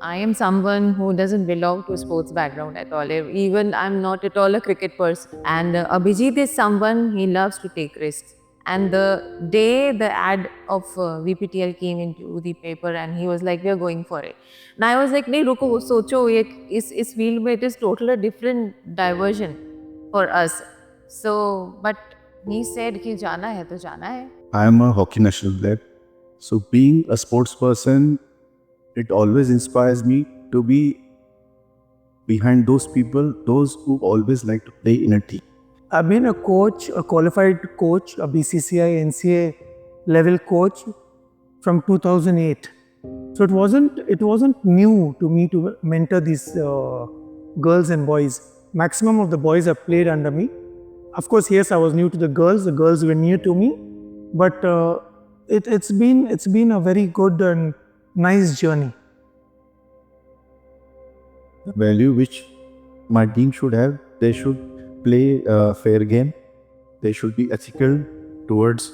I am someone who doesn't belong to a sports background at all. Even I'm not at all a cricket person. And Abhijit is someone, he loves to take risks. And the day the ad of VPTL came into the paper and he was like, we are going for it. And I was like, nahi, ruko, socho, is field mein it is totally a different diversion for us. So, but he said कि जाना है तो जाना है. I am a hockey national player. So being a sports person, it always inspires me to be behind those people, those who always like to play in a team. I've been a coach, a qualified coach, a BCCI, NCA level coach from 2008. So it wasn't new to me to mentor these girls and boys. Maximum of the boys have played under me. Of course, yes, I was new to the girls. The girls were new to me, but it's been a very good and nice journey. The value which my team should have, they should play a fair game. They should be ethical towards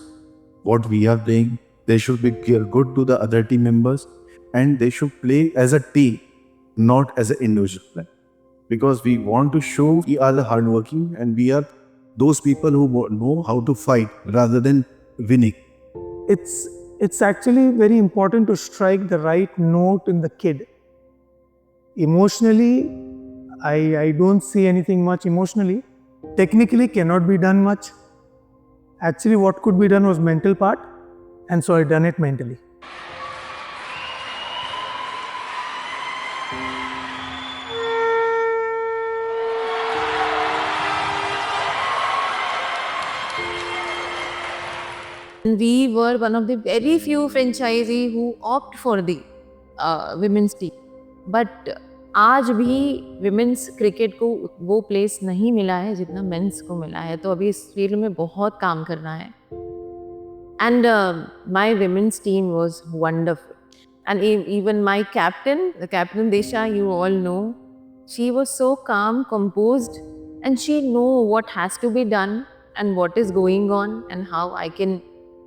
what we are playing. They should be good to the other team members, and they should play as a team, not as an individual player. Because we want to show we are the hardworking and we are those people who know how to fight rather than winning. It's actually very important to strike the right note in the kid. Emotionally, I don't see anything much emotionally. Technically cannot be done much. Actually, what could be done was mental part, and so I done it mentally. We were one of the very few franchisee who opt for the women's team. But आज भी women's cricket को वो place नहीं मिला है जितना men's को मिला है. तो अभी इस field में बहुत काम करना है. And my women's team was wonderful. And even my captain, the captain Desha, you all know, she was so calm, composed, and she know what has to be done and what is going on and how I can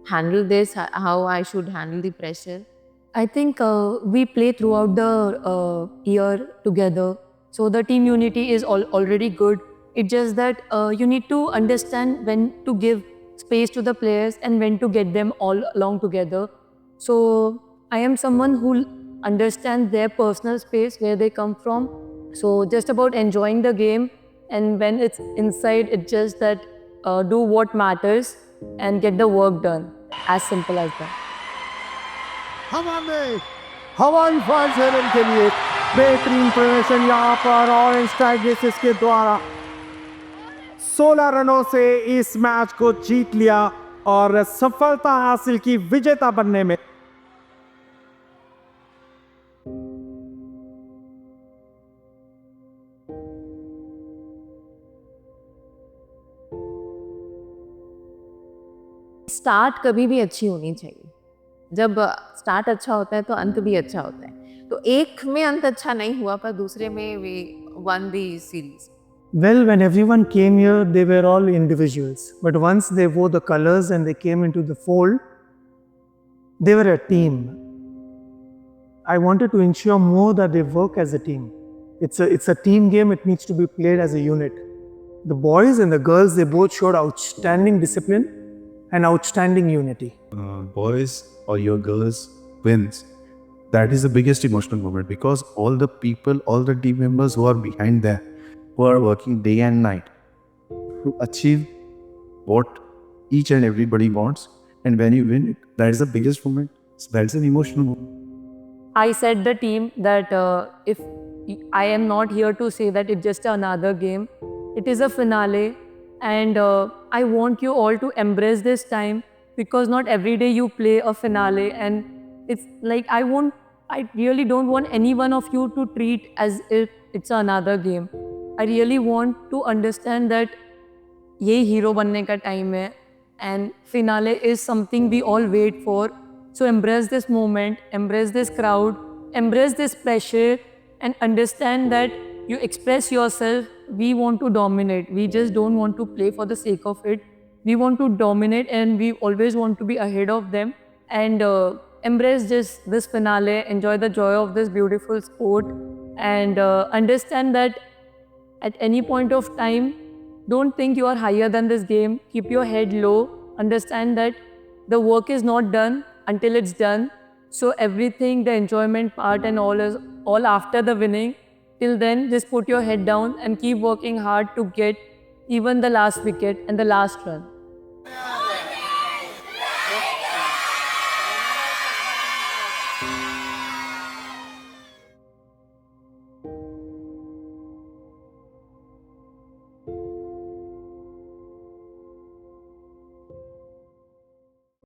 handle this, how I should handle the pressure. I think we play throughout the year together. So the team unity is already good. It's just that you need to understand when to give space to the players and when to get them all along together. So I am someone who understands their personal space, where they come from. So just about enjoying the game, and when it's inside, it's just that do what matters and get the work done. As simple as that. हवाई fire seven के लिए बेहतरीन प्रदर्शन यहाँ पर orange tigers के द्वारा 16 रनों से इस मैच को जीत लिया और सफलता हासिल की विजेता बनने में. स्टार्ट कभी भी अच्छी होनी चाहिए. जब स्टार्ट अच्छा होता है तो अंत भी अच्छा होता है. तो एक में अंत अच्छा नहीं हुआ पर दूसरे में we won the series. Well, when everyone came here, they were all individuals. But once they wore the colors and they came into the fold, they were a team. I wanted to ensure more that they work as a team. It's a team game. It needs to be played as a unit. The boys and the girls, they both showed outstanding discipline and outstanding unity. Boys or your girls wins. That is the biggest emotional moment, because all the people, all the team members who are behind there, who are working day and night to achieve what each and everybody wants, and when you win, that is the biggest moment. So that's an emotional moment. I said the team that if I am not here to say that it's just another game, it is a finale, and I want you all to embrace this time, because not every day you play a finale, and it's like I really don't want any one of you to treat as if it's another game. I really want to understand that ये hero बनने का time है, and finale is something we all wait for. So embrace this moment, embrace this crowd, embrace this pressure, and understand that you express yourself. We want to dominate. We just don't want to play for the sake of it. We want to dominate, and we always want to be ahead of them. And embrace just this finale, enjoy the joy of this beautiful sport, and understand that at any point of time, don't think you are higher than this game. Keep your head low. Understand that the work is not done until it's done. So everything, the enjoyment part and all is all after the winning. Till then, just put your head down and keep working hard to get even the last wicket and the last run.